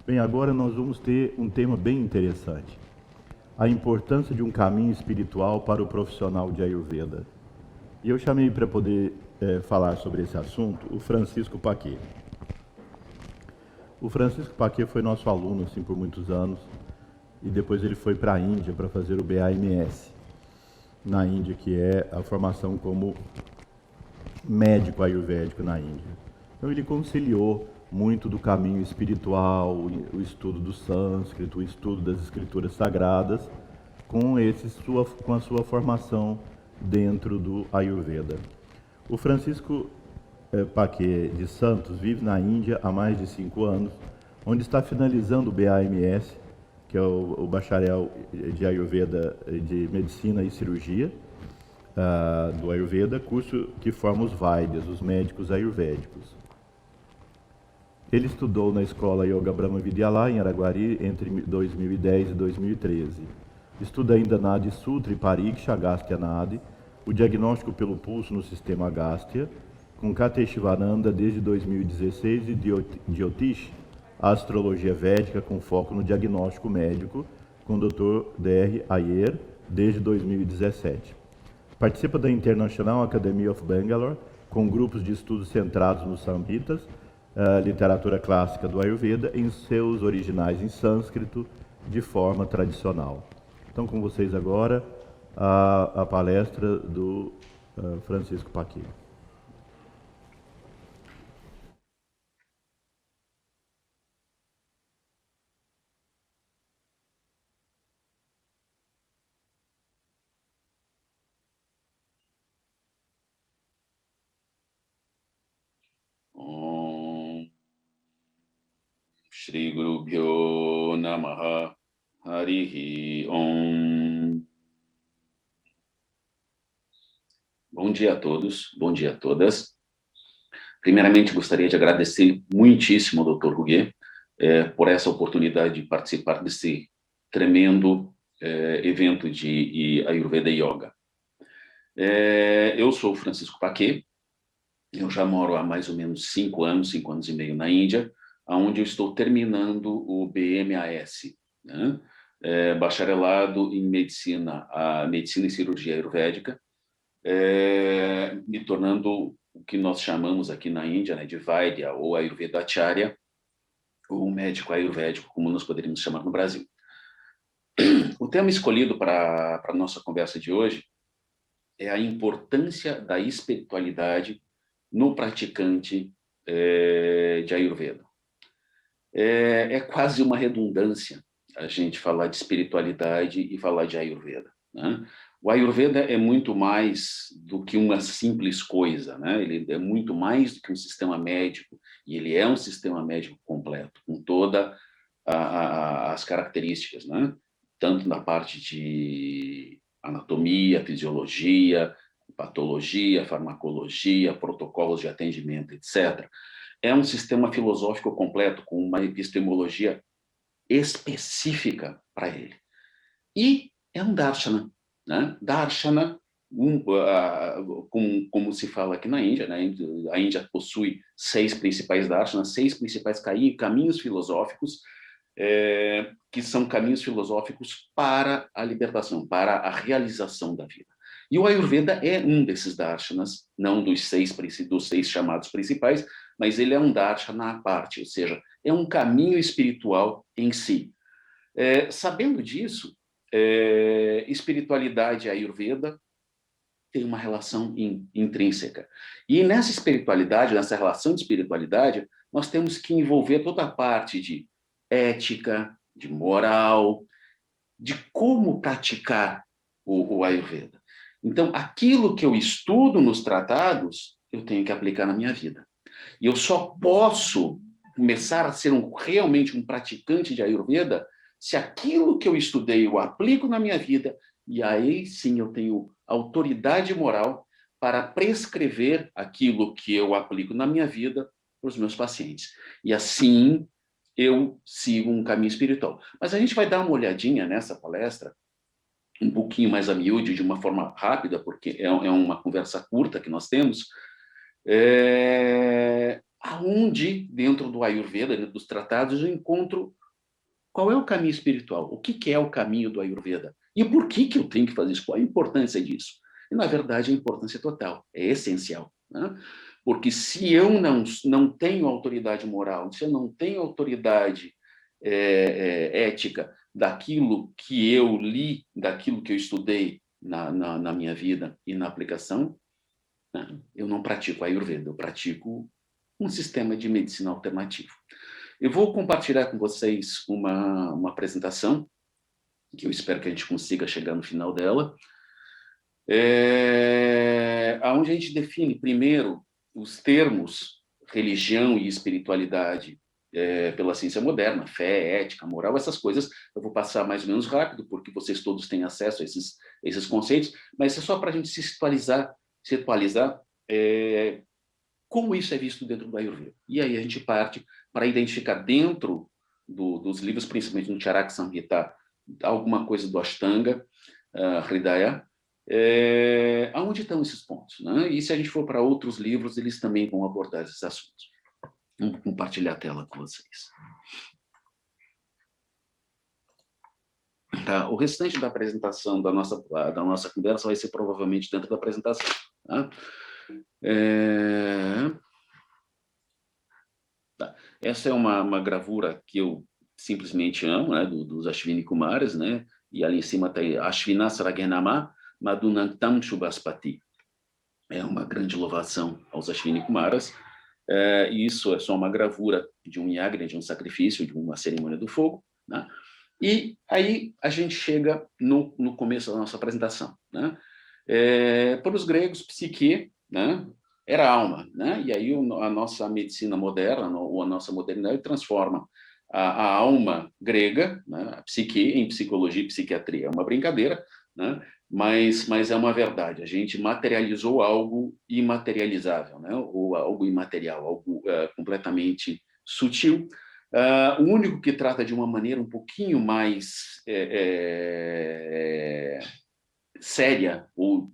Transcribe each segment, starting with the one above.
Bem, agora nós vamos ter um tema bem interessante. A importância de um caminho espiritual para o profissional de Ayurveda. E eu chamei para poder falar sobre esse assunto o Francisco Paquet. O Francisco Paquet foi nosso aluno assim, por muitos anos e depois ele foi para a Índia para fazer o BAMS, na Índia, que é a formação como médico ayurvédico na Índia. Então ele conciliou muito do caminho espiritual, o estudo do sânscrito, o estudo das escrituras sagradas, com a sua formação dentro do Ayurveda. O Francisco Paquet de Santos vive na Índia há mais de 5 anos, onde está finalizando o BAMS, que é o bacharel de Ayurveda, de Medicina e Cirurgia, do Ayurveda, curso que forma os Vaidyas, os médicos ayurvédicos. Ele estudou na escola Yoga Brahma Vidyalaya, em Araguari, entre 2010 e 2013. Estuda ainda Nadi Sutra e Pariksha Agastya Nadi, o diagnóstico pelo pulso no sistema Agastya, com Kateshivananda desde 2016 e Jyotish, a astrologia védica com foco no diagnóstico médico, com o Dr. D.R. Iyer, desde 2017. Participa da International Academy of Bangalore, com grupos de estudos centrados nos Samhitas, literatura clássica do Ayurveda, em seus originais em sânscrito, de forma tradicional. Então, com vocês agora, a palestra do Francisco Paquet. Shri Guru Bhyo Namaha Harihi Om. Bom dia a todos, bom dia a todas. Primeiramente, gostaria de agradecer muitíssimo ao Dr. Huguet por essa oportunidade de participar desse tremendo evento de Ayurveda Yoga. Eu sou o Francisco Paquet, eu já moro há mais ou menos 5 anos e meio na Índia, onde eu estou terminando o BMAS, né? Bacharelado em Medicina e Cirurgia Ayurvédica, me tornando o que nós chamamos aqui na Índia, né, de Vaidya ou Ayurvedacharya, ou médico ayurvédico, como nós poderíamos chamar no Brasil. O tema escolhido para a nossa conversa de hoje é a importância da espiritualidade no praticante de Ayurveda. É quase uma redundância a gente falar de espiritualidade e falar de Ayurveda, né? O Ayurveda é muito mais do que uma simples coisa, né? Ele é muito mais do que um sistema médico, e ele é um sistema médico completo, com todas as características, né? Tanto na parte de anatomia, fisiologia, patologia, farmacologia, protocolos de atendimento, etc. É um sistema filosófico completo, com uma epistemologia específica para ele. E é um darshana, né? Darshana, como se fala aqui na Índia, né? A Índia possui 6 principais darshanas, 6 principais caminhos filosóficos, que são caminhos filosóficos para a libertação, para a realização da vida. E o Ayurveda é um desses darshanas, não dos 6 chamados principais, mas ele é um darshana à parte, ou seja, é um caminho espiritual em si. Sabendo disso, espiritualidade e Ayurveda tem uma relação intrínseca. E nessa espiritualidade, nessa relação de espiritualidade, nós temos que envolver toda a parte de ética, de moral, de como praticar o Ayurveda. Então, aquilo que eu estudo nos tratados, eu tenho que aplicar na minha vida. E eu só posso começar a ser realmente um praticante de Ayurveda se aquilo que eu estudei eu aplico na minha vida, e aí sim eu tenho autoridade moral para prescrever aquilo que eu aplico na minha vida para os meus pacientes. E assim eu sigo um caminho espiritual. Mas a gente vai dar uma olhadinha nessa palestra, um pouquinho mais a miúde, de uma forma rápida, porque é uma conversa curta que nós temos, aonde, dentro do Ayurveda, dentro dos tratados, eu encontro qual é o caminho espiritual, o que é o caminho do Ayurveda, e por que eu tenho que fazer isso, qual a importância disso. E, na verdade, a importância é total, é essencial, né? Porque se eu não tenho autoridade moral, se eu não tenho autoridade ética daquilo que eu li, daquilo que eu estudei na minha vida e na aplicação, né, eu não pratico Ayurveda, eu pratico um sistema de medicina alternativo. Eu vou compartilhar com vocês uma apresentação, que eu espero que a gente consiga chegar no final dela, onde a gente define, primeiro, os termos religião e espiritualidade pela ciência moderna, fé, ética, moral, essas coisas. Eu vou passar mais ou menos rápido, porque vocês todos têm acesso a esses conceitos, mas é só para a gente se atualizar como isso é visto dentro do Ayurveda. E aí a gente parte para identificar dentro dos livros, principalmente no Charaka Samhita, alguma coisa do Ashtanga, Hridaya, aonde estão esses pontos, né? E se a gente for para outros livros, eles também vão abordar esses assuntos. Vamos compartilhar a tela com vocês. Tá? O restante da apresentação da nossa conversa vai ser provavelmente dentro da apresentação. Tá? Tá. Essa é uma gravura que eu simplesmente amo, né, dos Ashwini Kumaras, né? E ali em cima está Ashvina Saragenama Madhunantam Shubhaspati. É uma grande louvação aos Ashwini Kumaras. E isso é só uma gravura de um yagna, de um sacrifício, de uma cerimônia do fogo, né? E aí a gente chega no começo da nossa apresentação, né? Para os gregos, psique, né, era alma, né? E aí a nossa medicina moderna, ou a nossa modernidade, transforma a alma grega, né, a psique, em psicologia e psiquiatria. É uma brincadeira, né? Mas é uma verdade. A gente materializou algo imaterializável, né? Ou algo imaterial, algo completamente sutil. O único que trata de uma maneira um pouquinho mais séria ou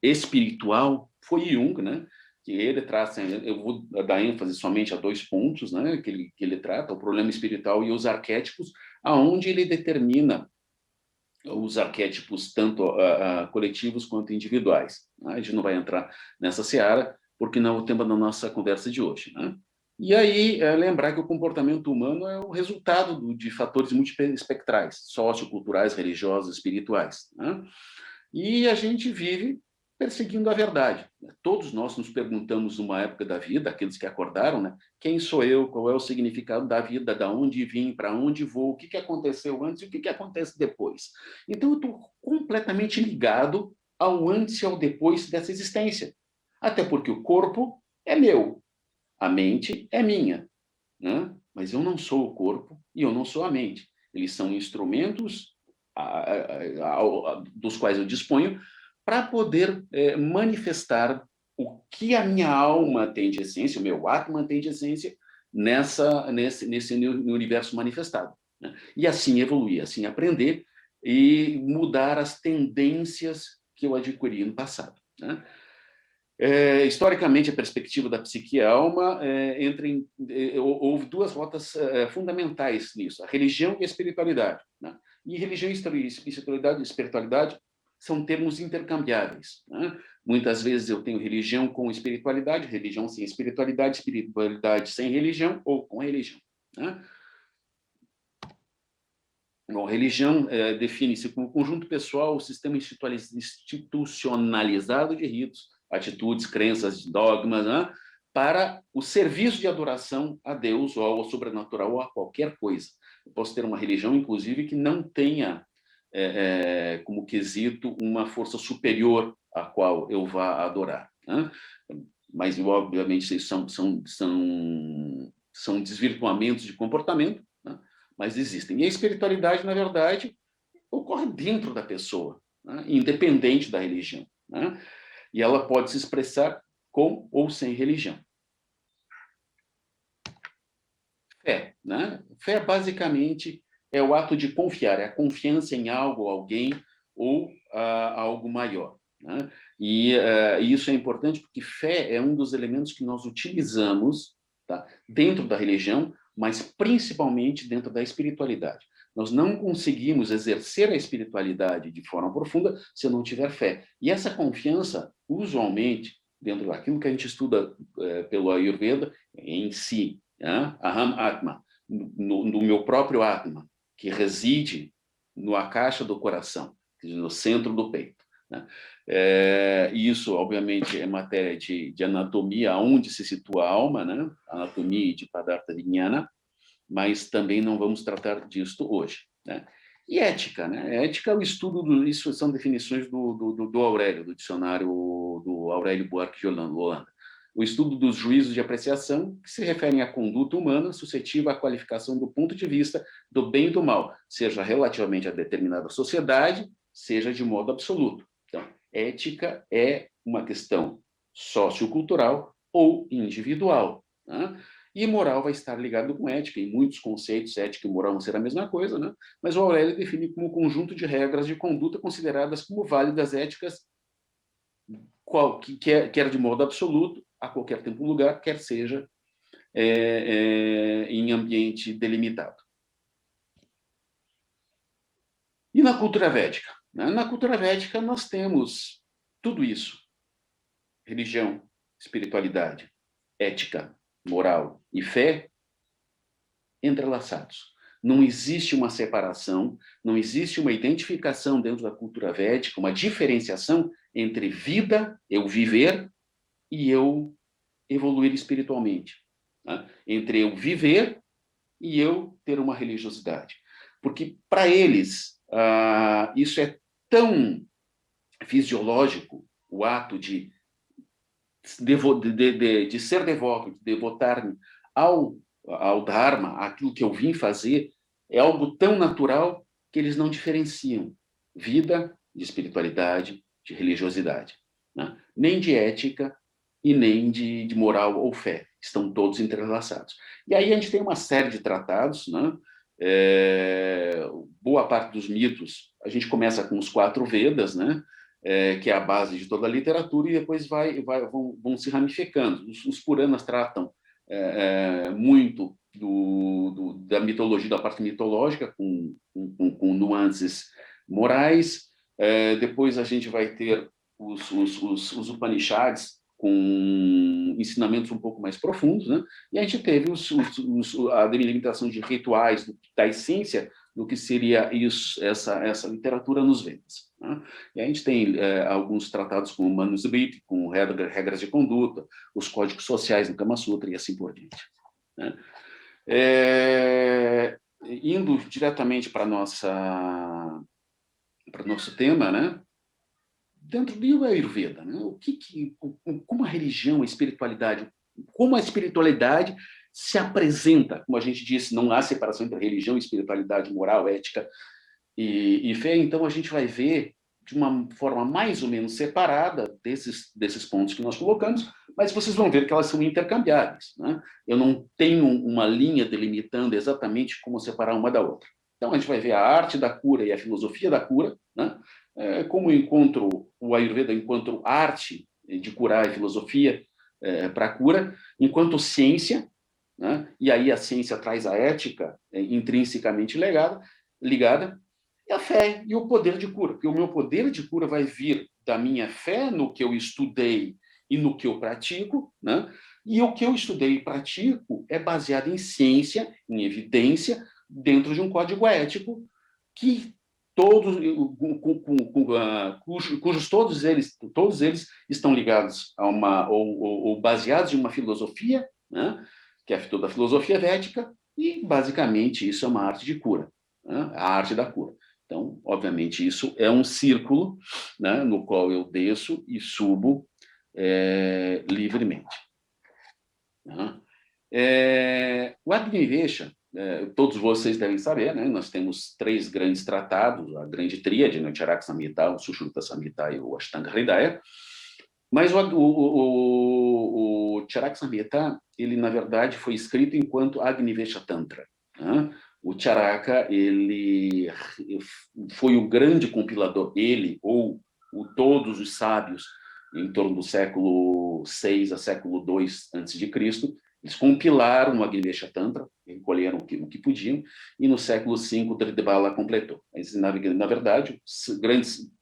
espiritual foi Jung, né? Que ele trata, eu vou dar ênfase somente a 2 pontos, né? Que ele trata, o problema espiritual e os arquétipos, aonde ele determina os arquétipos tanto coletivos quanto individuais. Né? A gente não vai entrar nessa seara, porque não é o tema da nossa conversa de hoje, né? E aí, lembrar que o comportamento humano é o resultado de fatores multiespectrais, socioculturais, religiosos, espirituais, né? E a gente vive perseguindo a verdade. Todos nós nos perguntamos numa época da vida, aqueles que acordaram, né? Quem sou eu? Qual é o significado da vida? Da onde vim? Para onde vou? O que aconteceu antes e o que acontece depois? Então, eu estou completamente ligado ao antes e ao depois dessa existência. Até porque o corpo é meu, a mente é minha, né? Mas eu não sou o corpo e eu não sou a mente. Eles são instrumentos dos quais eu disponho para poder manifestar o que a minha alma tem de essência, o meu Atman tem de essência nesse universo manifestado, né? E assim evoluir, assim aprender e mudar as tendências que eu adquiri no passado, né? Historicamente, a perspectiva da psique e a alma houve 2 rotas fundamentais nisso, a religião e a espiritualidade, né? E religião e espiritualidade são termos intercambiáveis, né? Muitas vezes eu tenho religião com espiritualidade, religião sem espiritualidade, espiritualidade sem religião ou com religião, né? Bom, religião define-se como conjunto pessoal, o sistema institucionalizado de ritos, atitudes, crenças, dogmas, né, para o serviço de adoração a Deus ou ao sobrenatural ou a qualquer coisa. Eu posso ter uma religião, inclusive, que não tenha como quesito uma força superior a qual eu vá adorar, né? Mas, obviamente, são desvirtuamentos de comportamento, né? Mas existem. E a espiritualidade, na verdade, ocorre dentro da pessoa, né? Independente da religião, né? E ela pode se expressar com ou sem religião. Fé, né? Fé, basicamente, é o ato de confiar, é a confiança em algo, alguém ou algo maior, né? E isso é importante porque fé é um dos elementos que nós utilizamos tá? Dentro da religião, mas principalmente dentro da espiritualidade. Nós não conseguimos exercer a espiritualidade de forma profunda se eu não tiver fé. E essa confiança, usualmente, dentro daquilo que a gente estuda pelo Ayurveda, em si, Aham Atma, no meu próprio Atma, que reside no akasha do coração, no centro do peito. Né? Isso, obviamente, é matéria de anatomia, onde se situa a alma, né? Anatomia de Padartha Vijnana, mas também não vamos tratar disto hoje. Né? E ética, né? Ética é o estudo, isso são definições do Aurélio, do dicionário do Aurélio Buarque de Holanda. O estudo dos juízos de apreciação, que se referem à conduta humana suscetível à qualificação do ponto de vista do bem e do mal, seja relativamente a determinada sociedade, seja de modo absoluto. Então, ética é uma questão sociocultural ou individual. Né? E moral vai estar ligado com ética, em muitos conceitos, ética e moral vão ser a mesma coisa, né? Mas o Aurélio define como um conjunto de regras de conduta consideradas como válidas éticas, quer de modo absoluto, a qualquer tempo e lugar, quer seja em ambiente delimitado. E na cultura védica? Né? Na cultura védica nós temos tudo isso. Religião, espiritualidade, ética, moral e fé entrelaçados. Não existe uma separação, não existe uma identificação dentro da cultura védica, uma diferenciação entre vida, eu viver, e eu evoluir espiritualmente. Né? Entre eu viver e eu ter uma religiosidade. Porque, para eles, isso é tão fisiológico, o ato de ser devoto, de devotar-me ao Dharma, aquilo que eu vim fazer, é algo tão natural que eles não diferenciam vida de espiritualidade, de religiosidade, né? Nem de ética e nem de moral ou fé. Estão todos entrelaçados. E aí a gente tem uma série de tratados, né? Boa parte dos mitos, a gente começa com os 4 Vedas, né? Que é a base de toda a literatura, e depois vão se ramificando. Os Puranas tratam muito da mitologia, da parte mitológica, com nuances morais. Depois a gente vai ter os Upanishads, com ensinamentos um pouco mais profundos, né? E a gente teve a delimitação de rituais, da essência do que seria essa literatura nos Vedas. Né? E a gente tem alguns tratados como Manusmriti, com regras de conduta, os códigos sociais no Kama Sutra e assim por diante. Né? Indo diretamente para nosso tema, né? Dentro do Ayurveda, né? Como a religião, a espiritualidade, como a espiritualidade se apresenta, como a gente disse, não há separação entre religião, espiritualidade, moral, ética e fé, então a gente vai ver de uma forma mais ou menos separada desses pontos que nós colocamos, mas vocês vão ver que elas são intercambiáveis. Né? Eu não tenho uma linha delimitando exatamente como separar uma da outra. Então, a gente vai ver a arte da cura e a filosofia da cura, né? Como eu encontro o Ayurveda enquanto arte de curar e filosofia para a cura, enquanto ciência, né? E aí a ciência traz a ética intrinsecamente ligada, e a fé e o poder de cura, porque o meu poder de cura vai vir da minha fé no que eu estudei e no que eu pratico, né? E o que eu estudei e pratico é baseado em ciência, em evidência, dentro de um código ético que cujos todos eles estão ligados a ou baseados em uma filosofia, né? Que é toda a filosofia védica, e basicamente isso é uma arte de cura, né? A arte da cura. Então, obviamente, isso é um círculo, né, no qual eu desço e subo livremente. Né? O Agni-Vesha, todos vocês devem saber, né, nós temos 3 grandes tratados, a grande tríade, né, o Charaka Samhita, o Sushruta Samhita e o Ashtanga Hridaya, mas o Charaka Samhita, ele, na verdade, foi escrito enquanto Agni-Vesha Tantra. Né? O Charaka, ele foi o grande compilador, ele ou todos os sábios, em torno do século VI a século II a.C., Eles compilaram o Agnivesha Tantra, recolheram o que podiam, e no século V o Tridibala completou. Na verdade,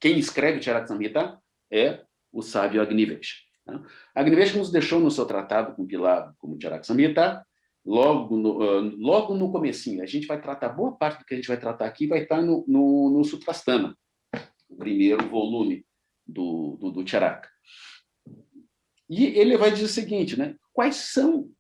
quem escreve Charak Samhita é o sábio Agnivesha. Né? Agnivesha nos deixou no seu tratado compilado como Charak Samhita, logo no comecinho. A gente vai tratar, boa parte do que a gente vai tratar aqui vai estar no Sutrasthana, o primeiro volume do Charaka. E ele vai dizer o seguinte, né? Quais são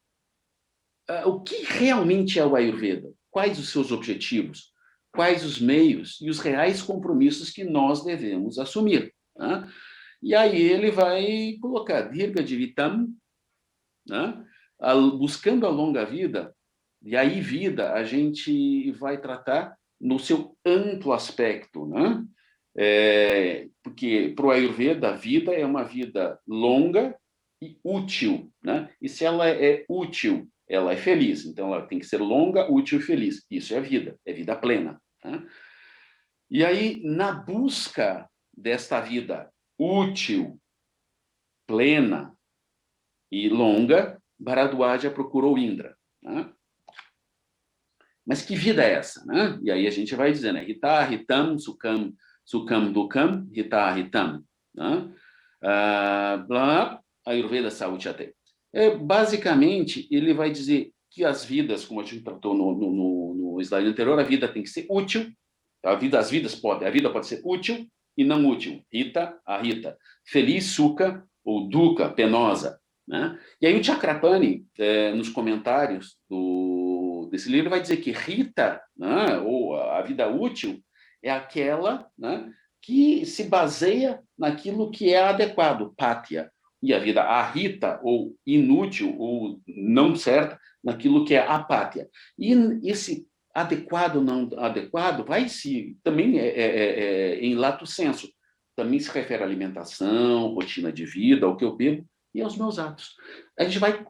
o que realmente é o Ayurveda? Quais os seus objetivos? Quais os meios e os reais compromissos que nós devemos assumir? Né? E aí ele vai colocar Dirga Divitam, né? Buscando a longa vida, e aí vida a gente vai tratar no seu amplo aspecto, né? Porque para o Ayurveda a vida é uma vida longa e útil, né? E se ela é útil, ela é feliz. Então, ela tem que ser longa, útil e feliz. Isso é vida plena. Né? E aí, na busca desta vida útil, plena e longa, Bharadwaja procurou Indra. Né? Mas que vida é essa? Né? E aí a gente vai dizendo, Rita, Ritam, Sukham, Sukham, Dukam, Rita, Ritam. Né? Ayurveda Sauchate. Basicamente, ele vai dizer que as vidas, como a gente tratou no slide anterior, a vida tem que ser útil, a vida pode ser útil e não útil. Rita, Arita. Feliz, Sukha, ou Dukkha, penosa. Né? E aí o Chakrapani, nos comentários desse livro, vai dizer que Rita, né, ou a vida útil, é aquela, né, que se baseia naquilo que é adequado, Patya. E a vida arita, ou inútil, ou não certa, naquilo que é apátia. E esse adequado, não adequado, vai se também em lato sensu. Também se refere à alimentação, rotina de vida, ao que eu bebo e aos meus atos. A gente vai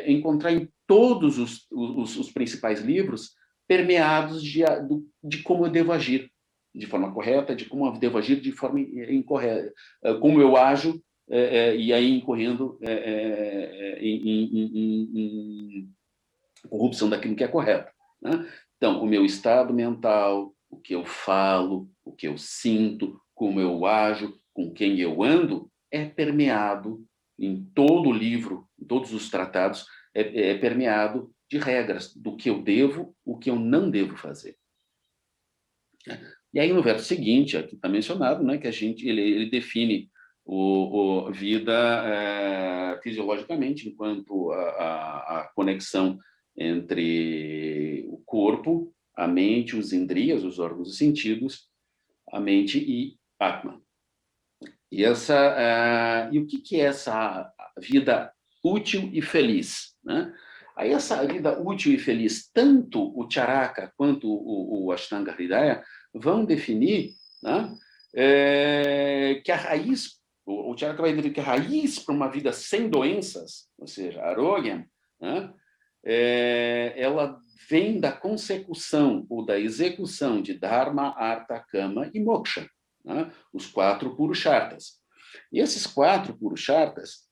encontrar em todos os principais livros permeados de como eu devo agir de forma correta, de como eu devo agir de forma incorreta, como eu ajo, e aí incorrendo em corrupção daquilo que é correto. Né? Então, o meu estado mental, o que eu falo, o que eu sinto, como eu ajo, com quem eu ando, é permeado em todo o livro, em todos os tratados, é permeado de regras do que eu devo, o que eu não devo fazer. E aí, no verso seguinte, aqui está mencionado, né, que ele define a vida fisiologicamente, enquanto a conexão entre o corpo, a mente, os indriyas, os órgãos dos sentidos, a mente e Atma. E o que é essa vida útil e feliz? Né? Aí essa vida útil e feliz, tanto o Charaka quanto o Ashtanga Hridaya vão definir, né, que a raiz, o Charaka vai definir que a raiz para uma vida sem doenças, ou seja, Arogyam, né, ela vem da consecução ou da execução de Dharma, Artha, Kama e Moksha, né, os 4 Purusharthas. E esses 4 Purusharthas,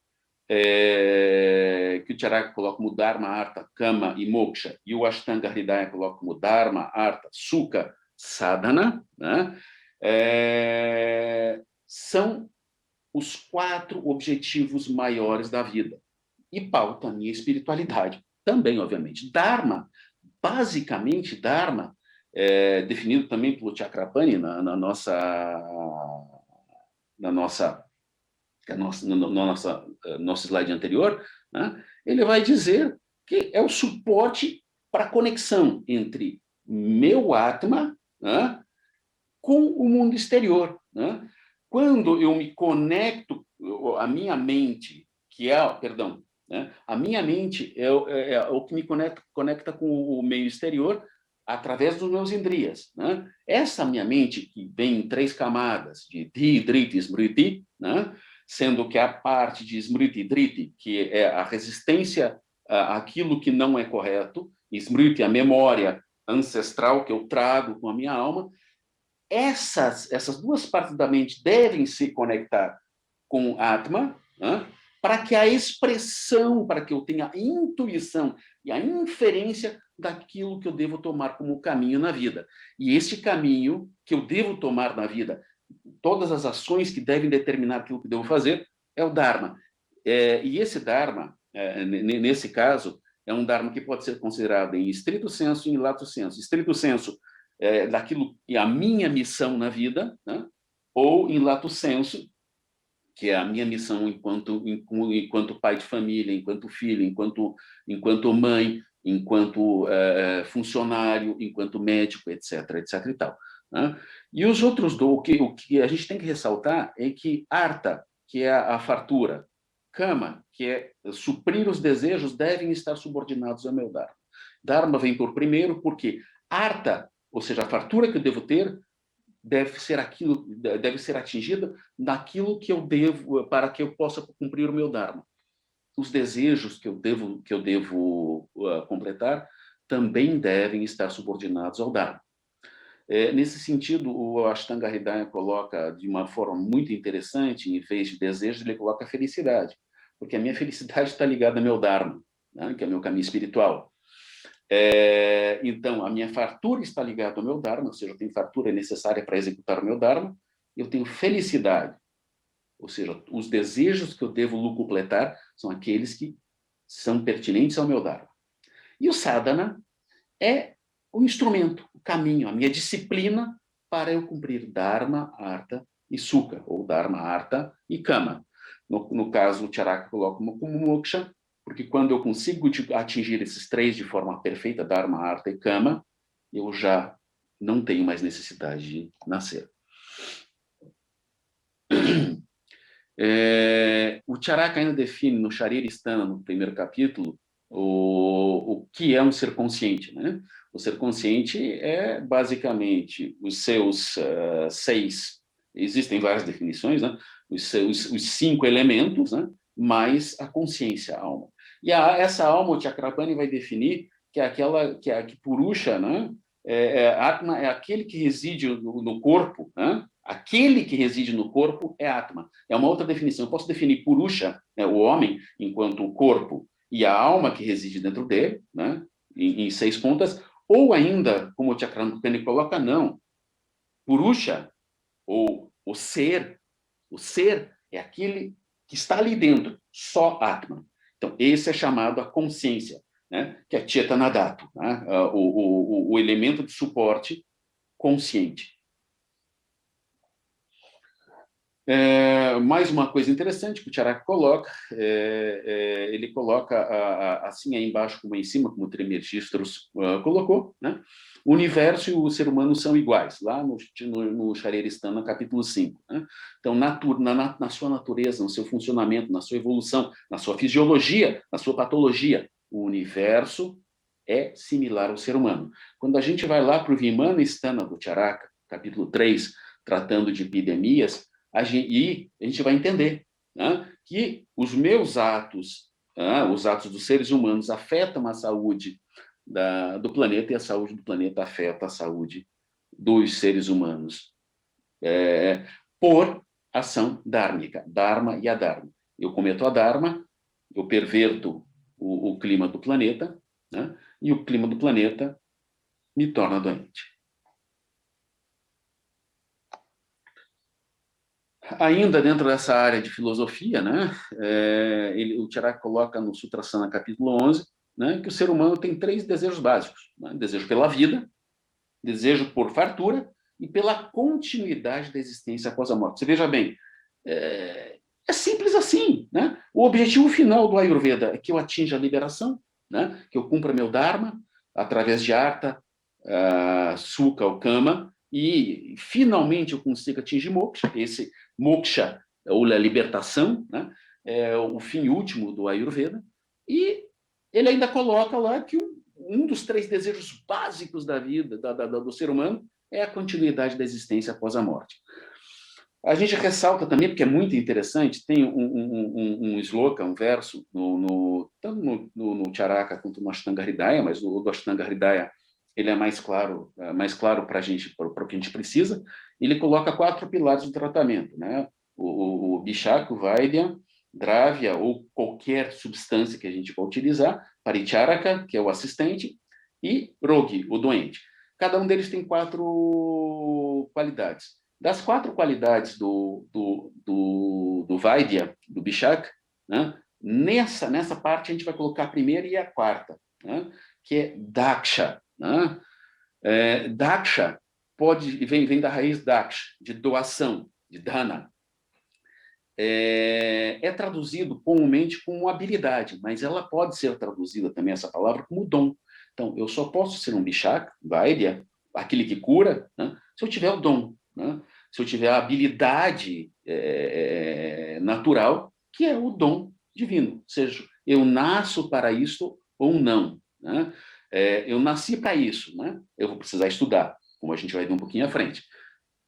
que o Charaka coloca como Dharma, Artha, Kama e Moksha, e o Ashtanga Hridaya coloca como Dharma, Artha, Sukha, Sadhana, né? São os 4 objetivos maiores da vida. E pauta a minha espiritualidade também, obviamente. Dharma, basicamente, Dharma, definido também pelo Chakrapani nosso slide anterior, né? Ele vai dizer que é o suporte para a conexão entre meu Atma, né, com o mundo exterior. Né? Quando eu me conecto, a minha mente, né, a minha mente é o que me conecta com o meio exterior através dos meus indriyas. Né? Essa minha mente, que vem em 3 camadas, de Dhi, Driti e Smriti, né? Sendo que a parte de Smriti e Driti, que é a resistência àquilo que não é correto, e Smriti, a memória ancestral que eu trago com a minha alma, essas 2 partes da mente devem se conectar com Atma, né? para que a expressão, para que eu tenha a intuição e a inferência daquilo que eu devo tomar como caminho na vida. E esse caminho que eu devo tomar na vida, todas as ações que devem determinar aquilo que devo fazer, é o Dharma. E esse Dharma, nesse caso, é um Dharma que pode ser considerado em estrito senso e em lato senso. Estrito senso, daquilo que é a minha missão na vida, né? Ou em lato senso, que é a minha missão enquanto pai de família, enquanto filho, enquanto mãe, enquanto funcionário, enquanto médico, etc., etc. e tal. Né? E os outros o que a gente tem que ressaltar é que artha, que é a fartura, kama, que é suprir os desejos, devem estar subordinados ao meu dharma. Dharma vem por primeiro porque artha, ou seja, a fartura que eu devo ter, deve ser atingida naquilo que eu devo, para que eu possa cumprir o meu dharma. Os desejos que eu devo completar também devem estar subordinados ao dharma. Nesse sentido, o Ashtanga Hridaya coloca de uma forma muito interessante, em vez de desejo, ele coloca felicidade, porque a minha felicidade está ligada ao meu dharma, né, que é o meu caminho espiritual. Então, a minha fartura está ligada ao meu dharma, ou seja, eu tenho fartura necessária para executar o meu dharma, eu tenho felicidade, ou seja, os desejos que eu devo lucupletar são aqueles que são pertinentes ao meu dharma. E o sadhana é o instrumento, o caminho, a minha disciplina para eu cumprir dharma, artha e sukha, ou dharma, artha e kama. No caso, o Charaka coloca como moksha, porque quando eu consigo atingir esses três de forma perfeita, dharma, artha e kama, eu já não tenho mais necessidade de nascer. O Charaka ainda define no Shariristana, no primeiro capítulo, o que é um ser consciente, né? O ser consciente é basicamente os seus seis, existem várias definições, né? Os 5 elementos, né? Mais a consciência, a alma. E essa alma, o Chakrapani vai definir que é aquela que Purusha, né? Atma é aquele que reside no corpo, né? Aquele que reside no corpo é Atma. É uma outra definição. Eu posso definir Purusha, né, o homem, enquanto o corpo, e a alma que reside dentro dele, né, em 6 pontas, ou ainda, como o Chakrapani coloca, não. Purusha, ou o ser é aquele que está ali dentro, só Atma. Então, esse é chamado a consciência, né, que é Chetana Dhatu, né, o elemento de suporte consciente. Mais uma coisa interessante que o Charaka coloca, ele coloca assim aí embaixo como aí em cima, como o Trimegistros colocou, né? O universo e o ser humano são iguais, lá no Shariristana, capítulo 5. Né? Então, na sua natureza, no seu funcionamento, na sua evolução, na sua fisiologia, na sua patologia, o universo é similar ao ser humano. Quando a gente vai lá para o Vimana Stana do Charaka, capítulo 3, tratando de epidemias, a gente vai entender, né, que os meus atos, os atos dos seres humanos afetam a saúde do planeta e a saúde do planeta afeta a saúde dos seres humanos por ação dármica, dharma e adharma. Eu cometo a dharma, eu perverto o clima do planeta, né, e o clima do planeta me torna doente. Ainda dentro dessa área de filosofia, né, o Charaka coloca no Sutrasana capítulo 11, né, que o ser humano tem 3 desejos básicos. Né, desejo pela vida, desejo por fartura e pela continuidade da existência após a morte. Você veja bem, é simples assim. Né? O objetivo final do Ayurveda é que eu atinja a liberação, né, que eu cumpra meu Dharma através de Artha, Sukha ou Kama, e finalmente eu consigo atingir moksha. Esse moksha, ou a libertação, né, é o fim último do Ayurveda, e ele ainda coloca lá que um dos 3 desejos básicos da vida, do ser humano, é a continuidade da existência após a morte. A gente ressalta também, porque é muito interessante, tem um sloka, um verso, tanto no Charaka quanto no Ashtanga Hridaya, mas o do Ashtanga Hridaya ele é mais claro para a gente, para o que a gente precisa. Ele coloca 4 pilares do tratamento, né? O Bishaka, o Vaidya, Dravya, ou qualquer substância que a gente vai utilizar, Paricharaka, que é o assistente, e Rogi, o doente. Cada um deles tem 4 qualidades. Das 4 qualidades do Vaidya, do Bishak, né, nessa parte a gente vai colocar a primeira e a quarta, né, que é Daksha. Né? Daksha vem da raiz Daksha, de doação, de dana. É traduzido comumente como habilidade, mas ela pode ser traduzida também, essa palavra, como dom. Então, eu só posso ser um Bishak, Vaidya, aquele que cura, né, se eu tiver o dom, né, se eu tiver a habilidade natural, que é o dom divino. Ou seja, eu nasço para isso ou não. Né? Eu nasci para isso, né? Eu vou precisar estudar, como a gente vai ver um pouquinho à frente.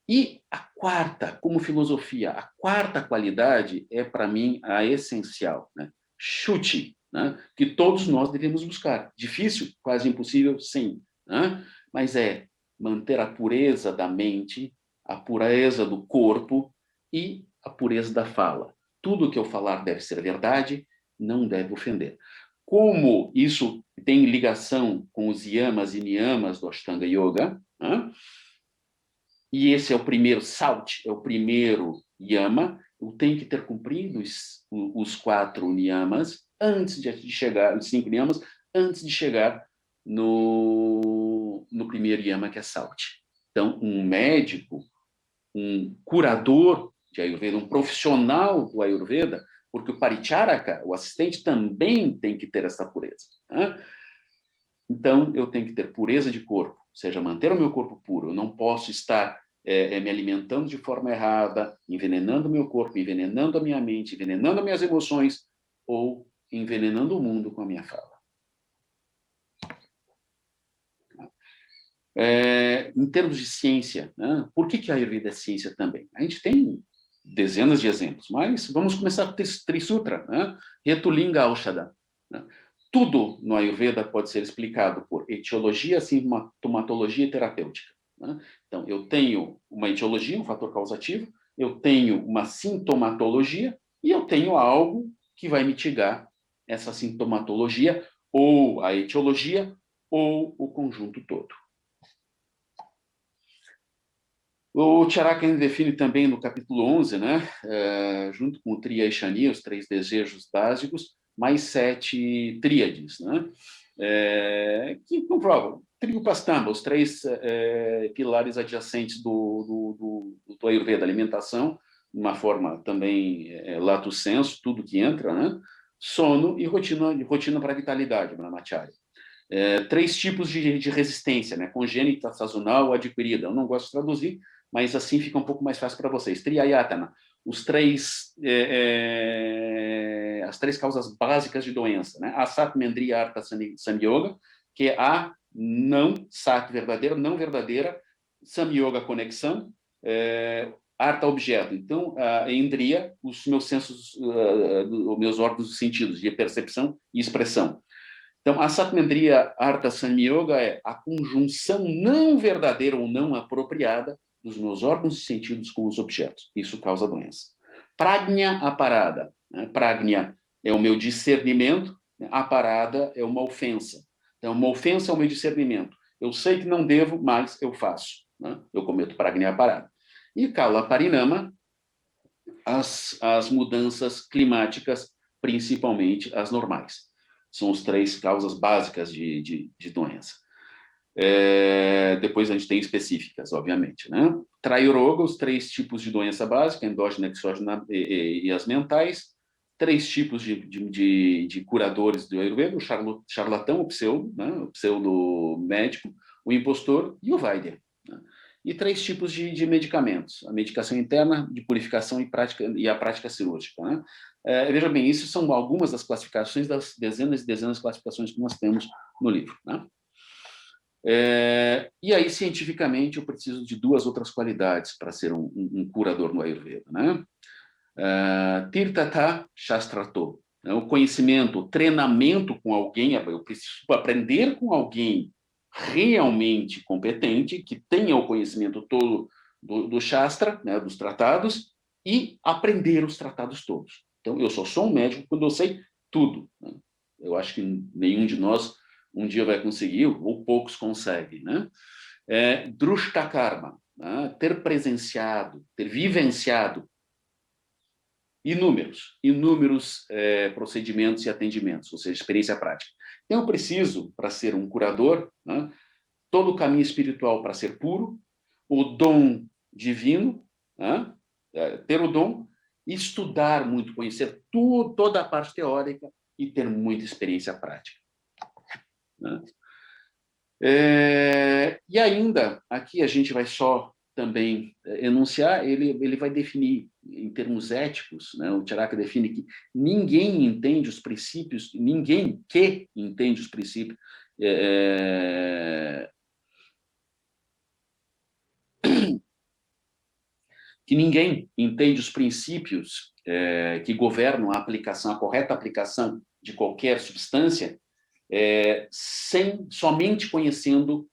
E a quarta, como filosofia, a quarta qualidade é, para mim, a essencial, né? Shuchi, né? Que todos nós devemos buscar. Difícil? Quase impossível? Sim. Né? Mas é manter a pureza da mente, a pureza do corpo e a pureza da fala. Tudo que eu falar deve ser verdade, não deve ofender. Como isso tem ligação com os yamas e niyamas do Ashtanga Yoga, né? E esse é o primeiro salt, é o primeiro yama, eu tenho que ter cumprido os 4 niyamas antes de chegar, os 5 niyamas, antes de chegar no primeiro yama, que é salt. Então, um médico, um curador de Ayurveda, um profissional do Ayurveda, porque o paricharaka, o assistente, também tem que ter essa pureza. Né? Então, eu tenho que ter pureza de corpo, ou seja, manter o meu corpo puro. Eu não posso estar me alimentando de forma errada, envenenando o meu corpo, envenenando a minha mente, envenenando as minhas emoções, ou envenenando o mundo com a minha fala. Em termos de ciência, né? Por que a Ayurveda é ciência também? A gente tem dezenas de exemplos, mas vamos começar com o Trisutra, né? Retulinga Aushadha. Né? Tudo no Ayurveda pode ser explicado por etiologia, sintomatologia e terapêutica. Né? Então, eu tenho uma etiologia, um fator causativo, eu tenho uma sintomatologia e eu tenho algo que vai mitigar essa sintomatologia, ou a etiologia, ou o conjunto todo. O Charaka define também no capítulo 11, né, junto com o Triya e Shani, os 3 desejos básicos, mais 7 tríades, né, que comprovam Tripastamba, os 3 pilares adjacentes do Ayurveda, alimentação, de uma forma também lato sensu, tudo que entra, né, sono e rotina para a vitalidade, Brahmacharya. 3 tipos de resistência, né, congênita, sazonal ou adquirida. Eu não gosto de traduzir, mas assim fica um pouco mais fácil para vocês. Triyayatana, as 3 causas básicas de doença, né? Asat, Mendriya, Artha, Samyoga, que é a não Sat verdadeira, não verdadeira, Samyoga conexão, Artha objeto. Então, Endriya, os meus sensos, os meus órgãos dos sentidos, de percepção e expressão. Então, a Satmendriya Artha Samyoga é a conjunção não verdadeira ou não apropriada dos meus órgãos e sentidos com os objetos. Isso causa doença. Prajna aparada. Né? Prajna é o meu discernimento, né? Aparada é uma ofensa. Então, uma ofensa é o meu discernimento. Eu sei que não devo, mas eu faço. Né? Eu cometo prajna aparada. E Kala Parinama, as mudanças climáticas, principalmente as normais. São as 3 causas básicas de doença. Depois a gente tem específicas, obviamente. Né? Trayuroga, os 3 tipos de doença básica, endógena, exógena e as mentais. 3 tipos de curadores do Ayurveda, o charlatão, o pseudo médico, o impostor e o Vaidya. Né? E 3 tipos de medicamentos, a medicação interna, de purificação e a prática cirúrgica. Né? Veja bem, isso são algumas das classificações das dezenas e dezenas de classificações que nós temos no livro. Né? E aí, cientificamente, eu preciso de 2 outras qualidades para ser um curador no Ayurveda. Né? Tirtata Shastrato, né? O conhecimento, o treinamento com alguém, eu preciso aprender com alguém realmente competente, que tenha o conhecimento todo do Shastra, né, dos tratados, e aprender os tratados todos. Então, eu só sou um médico quando eu sei tudo, né? Eu acho que nenhum de nós um dia vai conseguir, ou poucos conseguem, né? Drushta karma, né? Ter presenciado, ter vivenciado inúmeros procedimentos e atendimentos, ou seja, experiência prática. Então, eu preciso, para ser um curador, né, todo o caminho espiritual para ser puro, o dom divino, né, ter o dom, estudar muito, conhecer tudo, toda a parte teórica e ter muita experiência prática, né? E ainda, aqui a gente vai só também enunciar, ele vai definir, em termos éticos, né, o Charaka define que ninguém entende os princípios, ninguém que entende os princípios, que ninguém entende os princípios que governam a aplicação, a correta aplicação de qualquer substância, somente conhecendo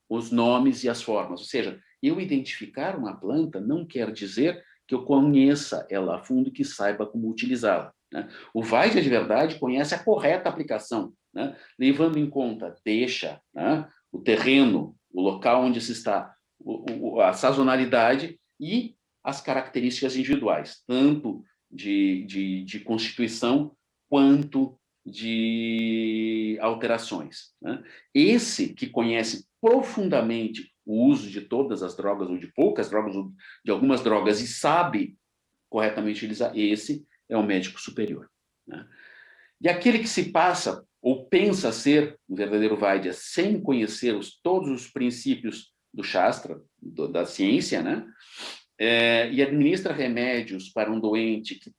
os nomes e as formas. Ou seja, eu identificar uma planta não quer dizer que eu conheça ela a fundo e que saiba como utilizá-la, né? O Vaidya de verdade conhece a correta aplicação, né? Levando em conta né? O terreno, o local onde se está, a sazonalidade e as características individuais, tanto de constituição quanto de alterações, né? Esse que conhece profundamente o uso de todas as drogas, ou de poucas drogas, ou de algumas drogas, e sabe corretamente utilizar, esse é o médico superior, né? E aquele que se passa ou pensa ser um verdadeiro Vaidya sem conhecer todos os princípios do Shastra, da ciência, né? E administra remédios para um doente que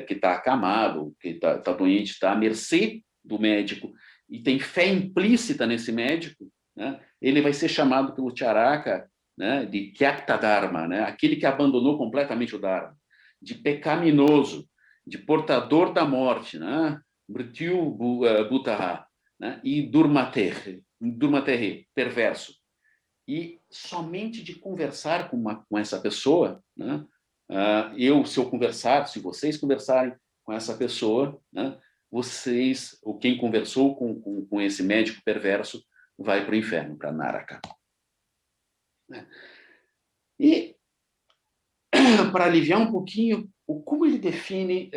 que está acamado, que está doente, está à mercê do médico, e tem fé implícita nesse médico, né? Ele vai ser chamado pelo Charaka, né, de Kyakta Dharma, né? Aquele que abandonou completamente o Dharma, de pecaminoso, de portador da morte, né? Mrityu Bhutaha, né? E Durmaterre, perverso. E somente de conversar com essa pessoa, né? Se eu conversar, se vocês conversarem com essa pessoa, né? Vocês, ou quem conversou com esse médico perverso, vai para o inferno, para Naraka, né? E para aliviar um pouquinho, como ele define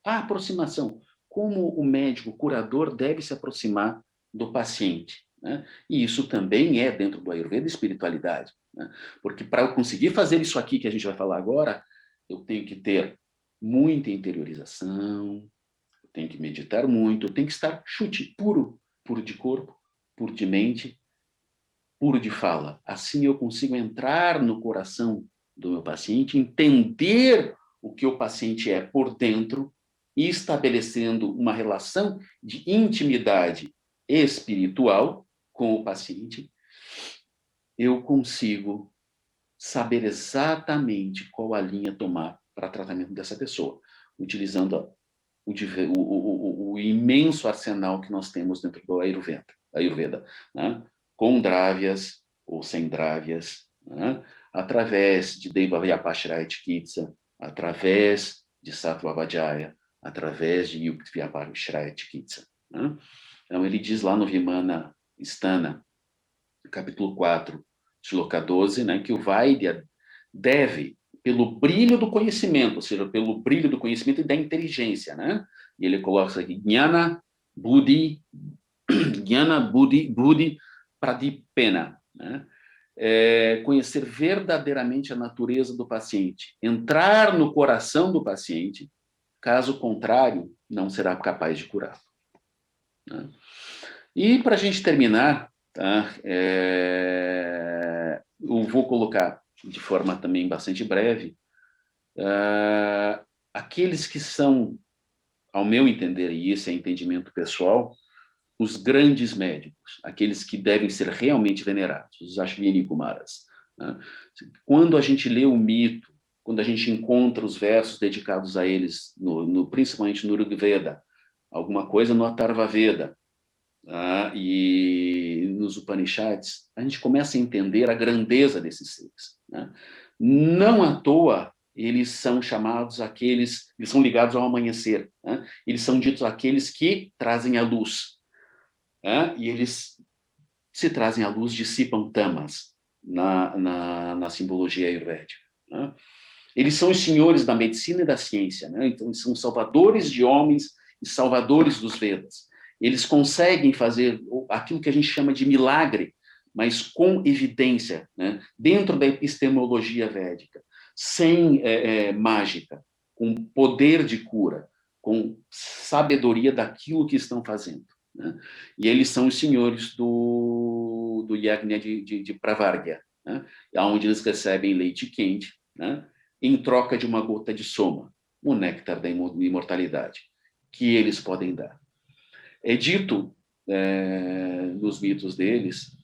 a aproximação, como o médico curador deve se aproximar do paciente, né? E isso também é dentro do Ayurveda espiritualidade, né? Porque para eu conseguir fazer isso aqui que a gente vai falar agora, eu tenho que ter muita interiorização, eu tenho que meditar muito, eu tenho que estar puro de corpo, puro de mente, puro de fala. Assim eu consigo entrar no coração do meu paciente, entender o que o paciente é por dentro e estabelecendo uma relação de intimidade espiritual com o paciente, eu consigo saber exatamente qual a linha tomar para tratamento dessa pessoa, utilizando o imenso arsenal que nós temos dentro do Ayurveda, né? Com drávias ou sem drávias, né? Através de Deva Vyapashraya Chikitsa, através de Sattva Vajaya, através de Yukti Vyapashraya Chikitsa, né? Então, ele diz lá no Vimana Stana, capítulo 4, Shloka 12, né, que o Vaidya deve, pelo brilho do conhecimento, ou seja, pelo brilho do conhecimento e da inteligência, né? E ele coloca aqui, Jnana, Buddhi, Pradipena, né? Conhecer verdadeiramente a natureza do paciente, entrar no coração do paciente, caso contrário, não será capaz de curar, né? E para a gente terminar, tá? Eu vou colocar de forma também bastante breve aqueles que são, ao meu entender, e esse é entendimento pessoal, os grandes médicos, aqueles que devem ser realmente venerados, os Ashwini Kumaras, né? Quando a gente lê o mito, quando a gente encontra os versos dedicados a eles, principalmente no Rigveda, alguma coisa no Atharva Veda, e nos Upanishads, a gente começa a entender a grandeza desses seres, né? Não à toa, eles são chamados aqueles, eles são ligados ao amanhecer, né? Eles são ditos aqueles que trazem a luz, né? E eles se trazem a luz, dissipam tamas na simbologia ayurvédica, né? Eles são os senhores da medicina e da ciência, né? Então, eles são salvadores de homens e salvadores dos Vedas. Eles conseguem fazer aquilo que a gente chama de milagre, mas com evidência, né? Dentro da epistemologia védica, sem mágica, com poder de cura, com sabedoria daquilo que estão fazendo, né? E eles são os senhores do yajna de Pravargya, né? Onde eles recebem leite quente, né? Em troca de uma gota de soma, o néctar da imortalidade, que eles podem dar. É dito nos mitos deles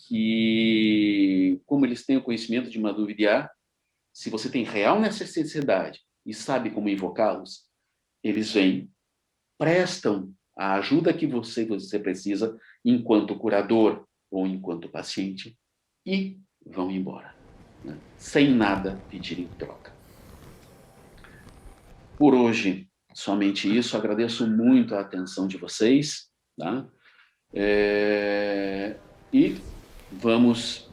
que, como eles têm o conhecimento de Madhu Vidya, se você tem real necessidade e sabe como invocá-los, eles vêm, prestam a ajuda que você precisa enquanto curador ou enquanto paciente e vão embora, né? Sem nada pedir em troca. Por hoje, somente isso. Agradeço muito a atenção de vocês, tá? E vamos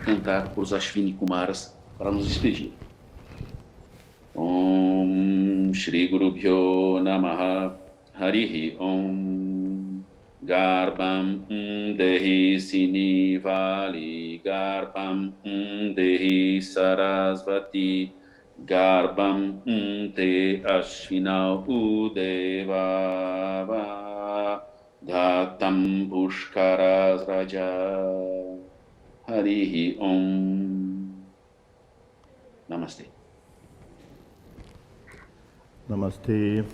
cantar por os Ashwini Kumaras para nos despedir. Om Shri Guru Bhyo Namaha Harihi Om Garbam Dehi Sinivali Garbam Dehi Sarasvati Garbam Te Ashvinau Udevava Dhatam Pushkaras Raja Harihi Om. Namastê. Namastê.